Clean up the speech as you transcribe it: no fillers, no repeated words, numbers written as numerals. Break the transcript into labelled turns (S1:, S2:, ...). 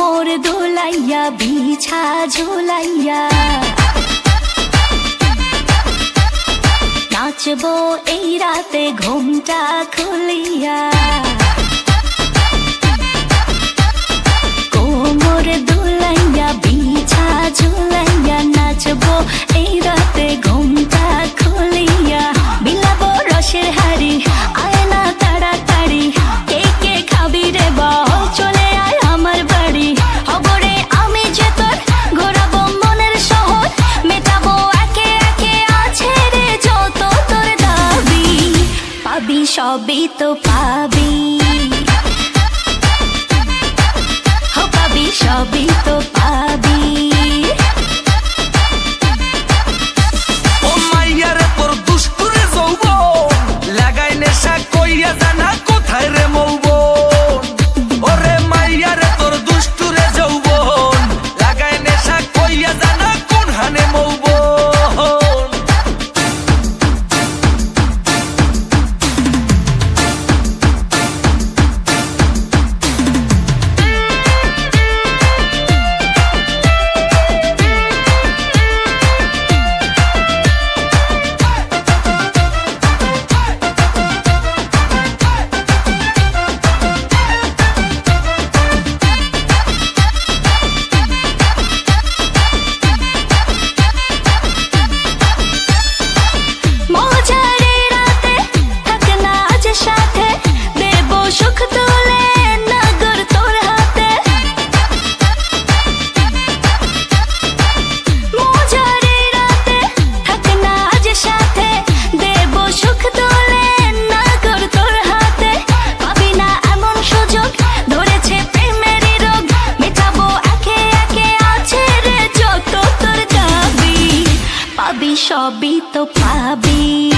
S1: কোমর দোলাইয়া বিছা ঝুলাইয়া নাচবো এই রাতে ঘুমটা খুলিয়া কোমর দোলাইয়া বিছা ঝুলাইয়া নাচবো এই রাতে ঘুমটা খুলিয়া বিলাবো রসের হাড়ি আয় না তাড়াতাড়ি কে কে খাবি রে বল চলে আয় আমার বাড়ি হবরে আমি যে তোর ঘোরাবো মনের শহর মেটাবো একে একে আছে রে যত তোর দাবি পাবি সবই তো পাবি সবই তো পাবি
S2: ও মাইয়ারে তোর দুষ্টুরে যৌবন লাগাই নেশা কইয়া জানা কোথায় রে মৌবন ওরে মাইয়ারে তোর দুষ্টুরে যৌবন লাগাই নেশা কইয়া জানা কোন হানে মৌবন
S1: সবই তো পাবি